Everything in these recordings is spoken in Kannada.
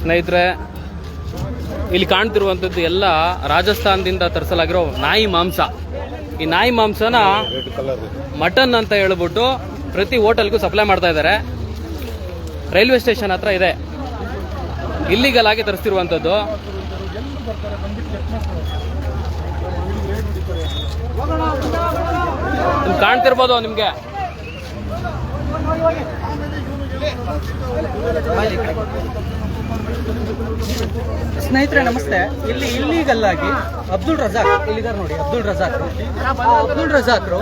ಸ್ನೇಹಿತರೆ, ಇಲ್ಲಿ ಕಾಣ್ತಿರುವಂಥದ್ದು ಎಲ್ಲ ರಾಜಸ್ಥಾನದಿಂದ ತರಿಸಲಾಗಿರೋ ನಾಯಿ ಮಾಂಸ. ಈ ನಾಯಿ ಮಾಂಸನ ಮಟನ್ ಅಂತ ಹೇಳ್ಬಿಟ್ಟು ಪ್ರತಿ ಹೋಟೆಲ್ಗೂ ಸಪ್ಲೈ ಮಾಡ್ತಾ ಇದ್ದಾರೆ. ರೈಲ್ವೆ ಸ್ಟೇಷನ್ ಹತ್ರ ಇದೆ, ಇಲ್ಲಿಗಲ್ ಆಗಿ ತರಿಸ್ತಿರುವಂಥದ್ದು. ಕಾಣ್ತಿರ್ಬೋದು ನಿಮ್ಗೆ. ಸ್ನೇಹಿತರೆ ನಮಸ್ತೆ. ಇಲ್ಲಿ ಇಲ್ಲಿಗಲ್ ಆಗಿ ಅಬ್ದುಲ್ ರಜಾಕ್ ಇಲ್ಲಿದ್ದಾರೆ ನೋಡಿ. ಅಬ್ದುಲ್ ರಜಾಕ್ರು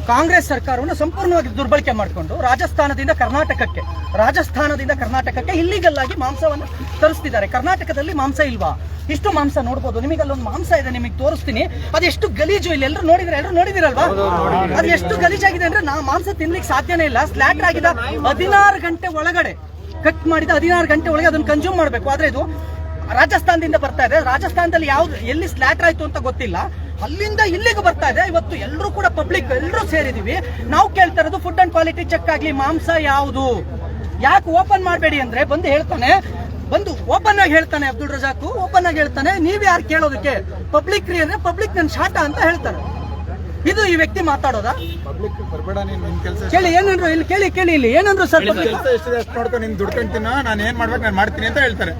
ಕಾಂಗ್ರೆಸ್ ಸರ್ಕಾರವನ್ನು ಸಂಪೂರ್ಣವಾಗಿ ದುರ್ಬಳಕೆ ಮಾಡಿಕೊಂಡು ರಾಜಸ್ಥಾನದಿಂದ ಕರ್ನಾಟಕಕ್ಕೆ ಇಲ್ಲಿಗಲ್ ಆಗಿ ಮಾಂಸವನ್ನು ತರಿಸ್ತಿದ್ದಾರೆ. ಕರ್ನಾಟಕದಲ್ಲಿ ಮಾಂಸ ಇಲ್ವಾ? ಇಷ್ಟು ಮಾಂಸ ನೋಡ್ಬೋದು. ನಿಮಗೆ ಅಲ್ಲೊಂದು ಮಾಂಸ ಇದೆ, ನಿಮಗೆ ತೋರಿಸ್ತೀನಿ. ಅದೆಷ್ಟು ಗಲೀಜು, ಇಲ್ಲಿ ಎಲ್ಲರೂ ನೋಡಿದಿರಲ್ವಾ? ಅದು ಎಷ್ಟು ಗಲೀಜಾಗಿದೆ ಅಂದ್ರೆ ನಾವು ಮಾಂಸ ತಿನ್ಲಿಕ್ಕೆ ಸಾಧ್ಯನೇ ಇಲ್ಲ. ಸ್ಲಾಟರ್ ಆಗಿದ 16 ಗಂಟೆ ಒಳಗಡೆ, ಕಟ್ ಮಾಡಿದ 16 ಗಂಟೆ ಒಳಗೆ ಅದನ್ನು ಕನ್ಸ್ಯೂಮ್ ಮಾಡಬೇಕು. ಆದ್ರೆ ಇದು ರಾಜಸ್ಥಾನದಿಂದ ಬರ್ತಾ ಇದೆ. ರಾಜಸ್ಥಾನದಲ್ಲಿ ಎಲ್ಲಿ ಸ್ಲಾಟರ್ ಆಯ್ತು ಅಂತ ಗೊತ್ತಿಲ್ಲ, ಅಲ್ಲಿಂದ ಇಲ್ಲಿಗೆ ಬರ್ತಾ ಇದೆ. ಇವತ್ತು ಎಲ್ಲರೂ ಕೂಡ ಪಬ್ಲಿಕ್ ಎಲ್ಲರೂ ಸೇರಿದೀವಿ. ನಾವು ಕೇಳ್ತಾ ಇರೋದು ಫುಡ್ ಅಂಡ್ ಕ್ವಾಲಿಟಿ ಚೆಕ್ ಆಗ್ಲಿ, ಮಾಂಸ ಯಾವುದು, ಯಾಕೆ ಓಪನ್ ಮಾಡಬೇಡಿ ಅಂದ್ರೆ ಬಂದು ಓಪನ್ ಆಗಿ ಹೇಳ್ತಾನೆ ಅಬ್ದುಲ್ ರಜಾಕ್. ಓಪನ್ ಆಗಿ ಹೇಳ್ತಾನೆ, ನೀವ್ ಯಾರು ಕೇಳೋದಕ್ಕೆ? ಪಬ್ಲಿಕ್ ರೀ ಅಂದ್ರೆ ಪಬ್ಲಿಕ್ ನನ್ ಶಾಟ ಅಂತ ಹೇಳ್ತಾನೆ. ಇದು ಈ ವ್ಯಕ್ತಿ ಮಾತಾಡೋದಾ? ಕೇಳಿ ಏನಂದ್ರು ಇಲ್ಲಿ, ಕೇಳಿ ಇಲ್ಲಿ ಏನಂದ್ರು ಸರ್? ನೋಡ್ಕೊ, ನೀನ್ ದುಡ್ಕೊಂತೀನ, ನಾನು ಏನ್ ಮಾಡ್ಬೇಕು ನಾನು ಮಾಡ್ತೀನಿ ಅಂತ ಹೇಳ್ತಾರೆ.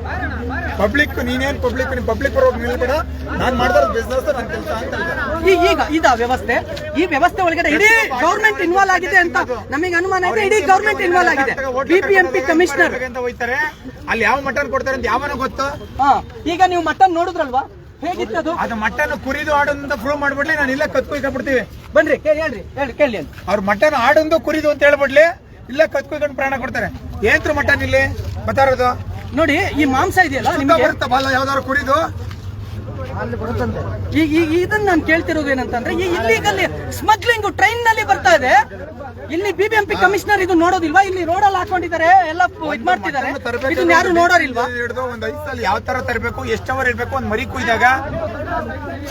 ಪಬ್ಲಿಕ್ ನೀನೇನ್ ಪಬ್ಲಿಕ್ ಪರವಾಗಿ ನಿಲ್ಬೇಡ, ನಾನ್ ಮಾಡಿದ ಬಿಸ್ನೆಸ್ ನನ್ನ ಕೆಲಸ ಅಂತ ಹೇಳ್ತಾರೆ. ಈಗ ಇದ ವ್ಯವಸ್ಥೆ, ಈ ವ್ಯವಸ್ಥೆ ಒಳಗಡೆ ಇಡೀ ಗವರ್ಮೆಂಟ್ ಇನ್ವಾಲ್ವ್ ಆಗಿದೆ ಅಂತ ನಮಗೆ ಅನುಮಾನ ಇದೆ. ಇಡೀ ಗವರ್ಮೆಂಟ್ ಇನ್ವಾಲ್ವ್ ಆಗಿದೆ. ಬಿಬಿಎಂಪಿ ಕಮಿಷನರ್ ಅಂತ ಹೋಯ್ತಾರೆ, ಅಲ್ಲಿ ಯಾವ ಮಟನ್ ಕೊಡ್ತಾರೆ ಅಂತ ಯಾವನ ಗೊತ್ತು? ಈಗ ನೀವು ಮಟನ್ ನೋಡಿದ್ರಲ್ವಾ, ಹೇಗಿತ್ತು ಅದು ಮಟನ್ ಕುರಿದು ಆಡೋದು ಪ್ರೂವ್ ಮಾಡ್ಬಿಡ್ಲಿ, ನಾನು ಇಲ್ಲ ಕತ್ಕೊಯ್ಕೊಂಡ್ಬಿಡ್ತೀವಿ. ಬನ್ರಿ ಕೇಳಿ ಅವ್ರ ಮಟನ್ ಆಡೊಂದು ಕುರಿದು ಅಂತ ಹೇಳ್ಬಿಡ್ಲಿ, ಇಲ್ಲ ಕತ್ಕೊಯ್ಕೊಂಡು ಪ್ರಾಣ ಕೊಡ್ತಾರೆ. ಏನ್ರು ಮಟನ್ ಇಲ್ಲಿ ಬತ್ತಾರೋದು ನೋಡಿ. ಈ ಮಾಂಸ ಇದೆಯಲ್ಲ ನಿಮ್ಗೆ ಬರುತ್ತಲ್ಲ ಯಾವ್ದಾದ್ರು ಕುರಿದು, ಇದನ್ನ ನಾನು ಕೇಳ್ತಿರೋದು ಏನಂತಂದ್ರೆ, ಈ ಇಲ್ಲಿಗಲ್ಲಿ ಸ್ಮಗ್ಲಿಂಗ್ ಟ್ರೈನ್ ನಲ್ಲಿ ಬರ್ತಾ ಇದೆ. ಇಲ್ಲಿ ಬಿಬಿಎಂಪಿ ಕಮಿಷನರ್ ಇದು ನೋಡೋದಿಲ್ವಾ? ಇಲ್ಲಿ ರೋಡಲ್ಲಿ ಹಾಕೊಂಡಿದ್ದಾರೆ, ಎಲ್ಲ ಇದ್ ಮಾಡ್ತಿದ್ದಾರೆ. ಇದನ್ನ ಯಾರು ನೋಡೋರಿಲ್ವಾ? ಒಂದ್ 5 ಸಲ ಯಾವ ತರ ತರಬೇಕು, ಎಷ್ಟು ಅವರ್ ಇರ್ಬೇಕು, ಒಂದ್ ಮರಿ ಕುಯ್ದಾಗ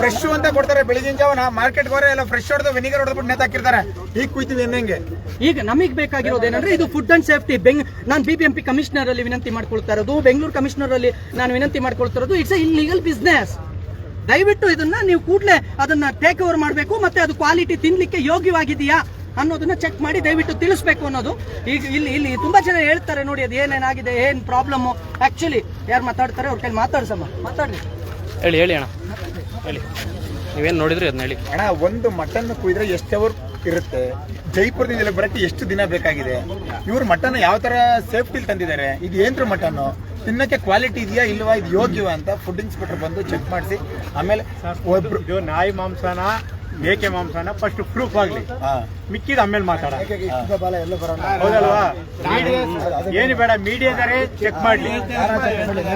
ಫ್ರೆಶ್ ಅಂತ ಕೊಡ್ತಾರೆ. ಬೆಳಗಿನ ಜಾವ ಮಾರ್ಕೆಟ್ ಹೋದ್ರೆ ಎಲ್ಲ ಫ್ರೆಶ್ ಹೊಡೆದು ವಿನಿಗರ್ ಹೊಡೆದ್ಬಿಟ್ಟು ನೇತಾಕಿರ್ತಾರೆ. ಈಗ ಕುಯ್ತೀವಿ ಹೆಂಗೆ? ಈಗ ನಮಗ್ ಬೇಕಾಗಿರೋದೇನಂದ್ರೆ ಇದು ಫುಡ್ ಅಂಡ್ ಸೇಫ್ಟಿ. ನಾನು ಬಿಬಿಎಂಪಿ ಕಮಿಷನರ್ ಅಲ್ಲಿ ವಿನಂತಿ ಮಾಡ್ಕೊಳ್ತಾ ಇರೋದು, ಬೆಂಗಳೂರು ಕಮಿಷನರ್ ಅಲ್ಲಿ ನಾನು ವಿನಂತಿ ಮಾಡ್ಕೊಳ್ತಾ ಇರೋದು, ಇಟ್ಸ್ ಇಲ್ಲಿಗಲ್ ಬಿಸ್ನೆಸ್. ದಯವಿಟ್ಟು ಇದನ್ನ ನೀವು ಕೂಡಲೇ ಅದನ್ನ ಟೇಕ್ ಓವರ್ ಮಾಡಬೇಕು. ಮತ್ತೆ ಅದು ಕ್ವಾಲಿಟಿ ತಿನ್ಲಿಕ್ಕೆ ಯೋಗ್ಯವಾಗಿದೆಯಾ ಅನ್ನೋದನ್ನ ಚೆಕ್ ಮಾಡಿ ದಯವಿಟ್ಟು ತಿಳಿಸ್ಬೇಕು ಅನ್ನೋದು. ಈಗ ಇಲ್ಲಿ ತುಂಬಾ ಜನ ಹೇಳ್ತಾರೆ ನೋಡಿ, ಅದು ಏನೇನಾಗಿದೆ, ಏನ್ ಪ್ರಾಬ್ಲಮ್. ಆಕ್ಚುಲಿ ಯಾರು ಮಾತಾಡ್ತಾರೆ ಅವ್ರ ಕೈ ಮಾತಾಡ್ರಿ. ಹೇಳಿ ಅಣ್ಣ, ಹೇಳಿ. ನೀವೇನ್ ನೋಡಿದ್ರಿ ಅದನ್ನ ಹೇಳಿ ಅಣ್ಣ. ಒಂದು ಮಟನ್ ಕುಯ್ದ್ರೆ ಎಷ್ಟು ಅವರ್ ಇರುತ್ತೆ? ಜೈಪುರದಿಂದ ಬರಕ್ಕೆ ಎಷ್ಟು ದಿನ ಬೇಕಾಗಿದೆ? ಇವ್ರು ಮಟನ್ ಯಾವ ತರ ಸೇಫ್ಟಿ ತಂದಿದ್ದಾರೆ? ಇದು ಏನ್ರ ಮಟನ್ ತಿನ್ನಕ್ಕೆ ಕ್ವಾಲಿಟಿ ಇದೆಯಾ ಇಲ್ವಾ, ಇದು ಯೋಗ್ಯವಾ ಅಂತ ಫುಡ್ ಇನ್ಸ್ಪೆಕ್ಟರ್ ಬಂದು ಚೆಕ್ ಮಾಡಿಸಿ ಆಮೇಲೆ ಒಬ್ರು ಇದು ನಾಯಿ ಮಾಂಸನ ಮೇಕೆ ಮಾಂಸನ ಫಸ್ಟ್ ಪ್ರೂಫ್ ಆಗ್ಲಿ, ಮಿಕ್ಕಿದ ಆಮೇಲೆ ಮಾತಾಡ. ಹೌದಲ್ವಾ? ಏನು ಬೇಡ, ಮೀಡಿಯಾದರೆ ಚೆಕ್ ಮಾಡ್ಲಿ.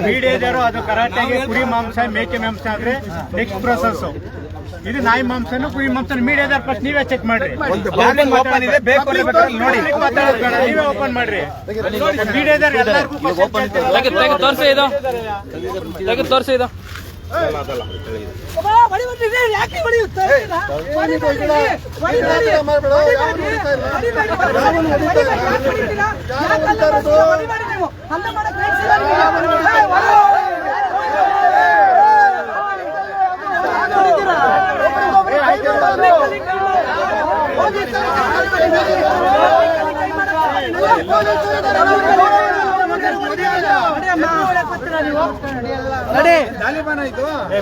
ಮೀಡಿಯಾದರು ಅದು ಕರೆಕ್ಟಾಗಿ ಕುರಿ ಮಾಂಸ ಮೇಕೆ ಮಾಂಸ ಆದ್ರೆ ನೆಕ್ಸ್ಟ್ ಪ್ರೊಸೆಸ್. ಇದು ನಾಯಿ ಮಾಂಸನು ಕುರಿ ಮಾಂಸನ ಮೀಡಿಯಾದಾರ ಫಸ್ಟ್ ನೀವೇ ಚೆಕ್ ಮಾಡ್ರಿ. ನೀವೇ ಓಪನ್ ಮಾಡ್ರಿ. ಮೀಡಿಯಾದಾರ ಎಲ್ಲರಿಗೂ ತೋರಿಸಿ ಇದು, ತೋರಿಸಿ ಇದು.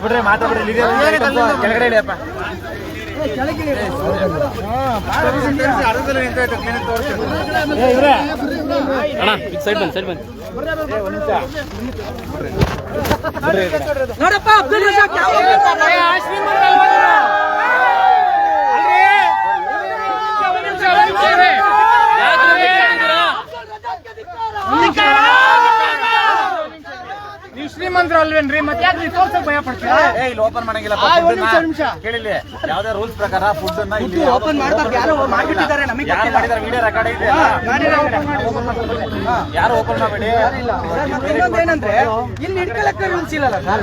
ಬಿಡ್ರೆ ಮಾತಾಡ್ರಿ ಕೆಳಗಡೆ ಇಳಿಯಪ್ಪ. ಅಣ್ಣ ಸೈಡ್ ಬನ್ನಿ. ನೋಡಪ್ಪ ಅಬ್ದುಲ್ ರಜಾಕ್ ನೀವು ಶ್ರೀಮಂತರ ಅಲ್ವೇನ್ರಿ ಮತ್ತೆ ಯಾಕೆ ನೀವು ತೋರ್ಸಕ್ ಭಯ ಪಡ್ತೀರಾ? ಇಲ್ಲಿ ಓಪನ್ ಮಾಡಂಗಿಲ್ಲ ಒಂದ್ ನಿಮಿಷ ಕೇಳಿಲ್ಲ ಯಾವ್ದೇ ರೂಲ್ಸ್ ಪ್ರಕಾರ ಫುಡ್ ಅನ್ನ ಇಲ್ಲಿ ಓಪನ್ ಮಾಡ್ಬಾರ್ದು, ಯಾರೋ ಮಾಡ್ಬಿಟ್ಟಿದ್ದಾರೆ, ನಮಗೆ ಗೊತ್ತಿಲ್ಲ. ವಿಡಿಯೋ ರೆಕಾರ್ಡ್ ಇದೆ ಯಾರು ಓಪನ್ ಮಾಡಬೇಡಿ. ಸರ್, ಮತ್ತೆ ಇನ್ನೊಂದೇನಂದ್ರೆ ಇಲ್ಲಿ ಹಿಡ್ಕೊಳಕ್ಕೆ ರೂಲ್ಸ್ ಇಲ್ಲಲ್ಲ ಸರ್.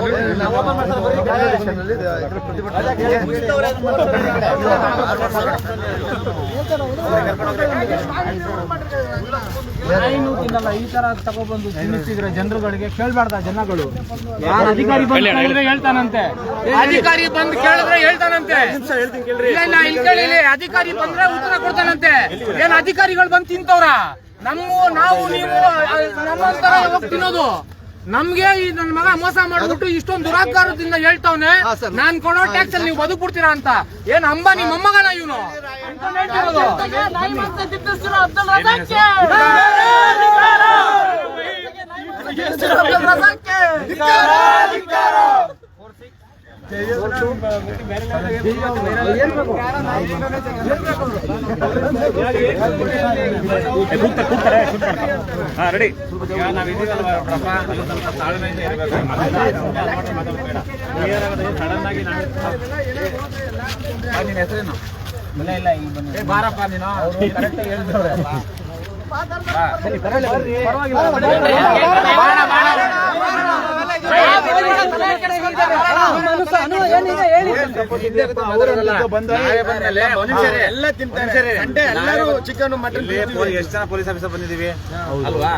ಈ ತರ ತಗೊಬಂದು ತಿನ್ನಿಸಿದ್ರೆ ಜನರುಗಳಿಗೆ ಕೇಳ್ಬಾರ್ದ ಜನಗಳು? ಯಾರು ಅಧಿಕಾರಿ ಬಂದು ಕೇಳಿದ್ರೆ ಹೇಳ್ತಾನಂತೆ, ಅಧಿಕಾರಿ ಬಂದು ಕೇಳಿದ್ರೆ ಹೇಳ್ತಾನಂತೆ. ಇಲ್ಲ ಇಲ್ಲಿ ಕೇಳಿಲ್ಲ, ಅಧಿಕಾರಿ ಬಂದ್ರೆ ಉತ್ತರ ಕೊಡ್ತಾನಂತೆ. ಏನ್ ಅಧಿಕಾರಿಗಳು ಬಂದು ತಿಂತವ್ರ? ನಾವು ನೀವು ನಮ್ಮಂತರ ಹೋಗಿ ತಿನ್ನೋದು? ನಮ್ಗೆ ಈ ನನ್ನ ಮಗ ಮೋಸ ಮಾಡ್ಬಿಟ್ಟು ಇಷ್ಟೊಂದು ದುರಾಕಾರದಿಂದ ಹೇಳ್ತಾವನೆ, ನಾನ್ ಕೊಡೋ ಟ್ಯಾಕ್ಸ್ ಅಲ್ಲಿ ನೀವು ಬದುಕ್ಬಿಡ್ತೀರಾ ಅಂತ. ಏನ್ ಅಂಬಾನಿ ಮೊಮ್ಮಗನ ಇವನು? ರೆಡಿ ತಾಳ್ಮೆಯಿಂದ ಇರಬೇಕು. ಸಡನ್ ಆಗಿ ನಿನ್ನ ಹೆಸರೇನು? ಇಲ್ಲ ಈಗ ಬಾರಪ್ಪ ನೀನು ಕರೆಕ್ಟ್ ಹೇಳ್ತಾರೆ. ಎಲ್ಲ ತಿಂತಾರೆ. ಎಲ್ಲರೂ ಚಿಕನ್ ಮಟನ್. ಎಷ್ಟು ಜನ ಪೊಲೀಸ್ ಆಫೀಸರ್ ಬಂದಿದ್ದೀವಿ ಅಲ್ವಾ?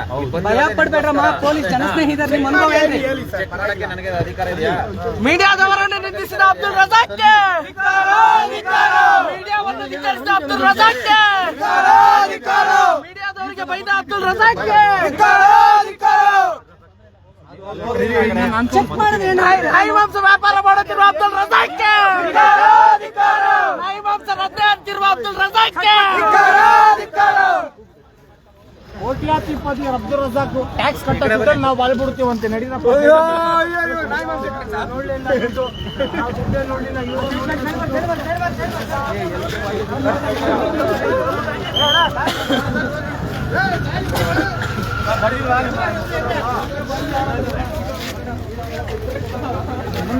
ಭಯ ಪಡ್ಬೇಡ್ರಮ್ಮ, ಪೊಲೀಸ್ ಜನಸ್ನೇಹಿತರು, ನಿಮ್ಮ ಅನುಭವ ಹೇಳಿ. ಚೆಕ್ ಮಾಡಕ್ಕೆ ನನಗೆ ಅಧಿಕಾರ ಇದೆಯಾ? ಮೀಡಿಯಾದವರನ್ನು ನಿಂದಿಸಿದ ಅಬ್ದುಲ್ ರಜಾಕ್ಗೆ, ಮೀಡಿಯಾವನ್ನು ನಿಂದಿಸಿದ ಅಬ್ದುಲ್ ರಜಾಕ್ಗೆ, ಮೀಡಿಯಾದವರಿಗೆ ಬೈದ ಅಬ್ದುಲ್ ರಜಾಕ್ಗೆ ಚೆಕ್ ಮಾಡಿದ್ರೆ ನಾಯಿ ಮಾಂಸ ವ್ಯಾಪಾರ ಮಾಡುತ್ತಿರುವ ಅಬ್ದುಲ್ ರಜಾಕ್ಗೆ, ನಾಯಿ ಮಾಂಸ ರದ್ದೆ ಅಂತಿರುವ ಅಬ್ದುಲ್ ರಜಾಕ್ಗೆ, ಕೋಟ್ಯಾಧಿಪತಿ ಅಬ್ದುಲ್ ರಜಾಕ್ ಟ್ಯಾಕ್ಸ್ ಕಟ್ಟಕ್ಕೆ ನಾವು ಬಾಳ್ಬಿಡ್ತೀವಂತೆ. ನಡೀರಪ್ಪ.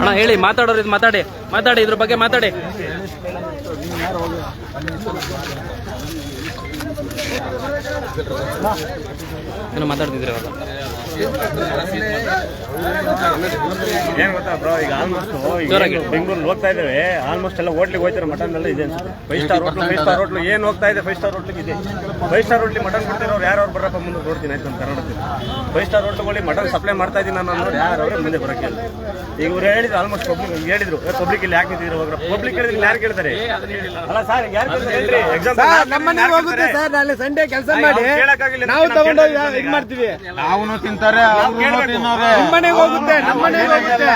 ಅಣ್ಣ ಹೇಳಿ, ಮಾತಾಡೋರು ಇದು ಮಾತಾಡಿ ಇದ್ರ ಬಗ್ಗೆ ಮಾತಾಡಿ. ಏನೋ ಮಾತಾಡ್ತಿದ್ರೆ ಇವಾಗ. ಏನ್ ಗೊತ್ತಾ ಬ್ರೋ, ಈಗ ಆಲ್ಮೋಸ್ಟ್ ಬೆಂಗಳೂರಲ್ಲಿ ಹೋಗ್ತಾ ಇದ್ದೇವೆ, ಆಲ್ಮೋಸ್ಟ್ ಎಲ್ಲ ಹೋಟ್ಲಿಗೆ ಹೋಗ್ತಾರೆ. ಮಟನ್ ಎಲ್ಲ ಇದೆ ಅನ್ಸುತ್ತೆ. 5 ಸ್ಟಾರ್ ಹೋಟ್ಲು ಏನ್ ಹೋಗ್ತಾ ಇದೆ? 5 ಸ್ಟಾರ್ ಹೋಟ್ಲಿಗೆ ಇದೆ. 5 ಸ್ಟಾರ್ ಹೋಟ್ಲಿ ಮಟನ್ ಕೊಡ್ತಿರೋರು ಯಾರು ಬರಪ್ಪ ಮುಂದೆ ನೋಡ್ತೀನಿ ಆಯ್ತು ನಮ್ಮ ಕರ್ನಾಟಕದಲ್ಲಿ. 5 ಸ್ಟಾರ್ ಹೋಟ್ಲುಗಳಿಗೆ ಮಟನ್ ಸಪ್ಲೈ ಮಾಡ್ತಾ ಇದ್ದೀನಿ ನಾನು ಅನ್ನೋರು ಯಾರು ಅವ್ರೆ ಮುಂದೆ ಬರಕ್ಕೆ ಇಲ್ಲ. ಈಗ ಇವ್ರು ಹೇಳಿದ್ರು ಆಲ್ಮೋಸ್ಟ್ ಪಬ್ಲಿಕ್ ಹೇಳಿದ್ರು, ಪಬ್ಲಿಕ್ ಇಲ್ಲಿ ಯಾಕೆ ನಿಂತಿದ್ರು ಹೋಗ್ರ? ಪಬ್ಲಿಕ್ ಹೇಳಿದ್ರೆ ಯಾರು ಕೇಳ್ತಾರೆ? ಅಲ್ಲ ಸರ್, ಯಾರು ಕೇಳ್ತಾರೆ ಹೇಳ್ರಿ? ನಮ್ಮನೆ ಹೋಗುತ್ತೆ ಸರ್, ನಾಳೆ ಸಂಡೇ ಕೆಲಸ ಮಾಡಿ ನಾವು ತಗೊಂಡೋಗಿ ಇದ್ ಮಾಡ್ತೀವಿ. ಅವನು ತಿಂತಾರೆ, ನಮ್ಮನೆಗೆ ಹೋಗುತ್ತೆ, ನಮ್ಮನೆಗೆ ಹೋಗುತ್ತೆ,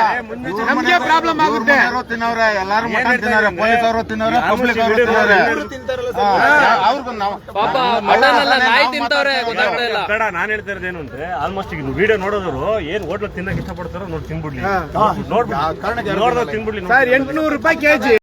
ನಮ್ಗೆ ಪ್ರಾಬ್ಲಮ್ ಆಗುತ್ತೆ. ತಿನ್ನವ್ರೆ, ಎಲ್ಲಾರು ಮಟನ್ ತಿನ್ನವ್ರೆ, ಪೊಲೀಸ್ ಅವರು ತಿನ್ನವ್ರೆ, ಪಬ್ಲಿಕ್ ಅವರು ತಿನ್ನವ್ರೆ. ಅವ್ರಿಗೂ ನಾವು ಪಾಪ ಮಟನ್ ಎಲ್ಲ ನಾಯಿ ತಿಂತವ್ರೆ, ಗೊತ್ತಾಗ್ತಾ ಇಲ್ಲ. ಬೇಡ, ನಾನು ಹೇಳ್ತಾ ಇರೋದೇನು ಅಂದ್ರೆ ಆಲ್ಮೋಸ್ಟ್ ಈಗ ವಿಡಿಯೋ ನೋಡೋದ್ರು ಏನ್ ಹೋಟ್ಲ್ ತಿನ್ನಕ್ಕೆ ಇಷ್ಟಪಡ್ತಾರೋ ನೋಡಿ ತಿನ್ಬಿಡ್ಲಿ, ನೋಡ್ಬಿಟ್ಟು ತಿನ್ಬಿಡ್ಲಿ. ಸರ್ 800 ರೂಪಾಯಿ ಕೆಜಿ.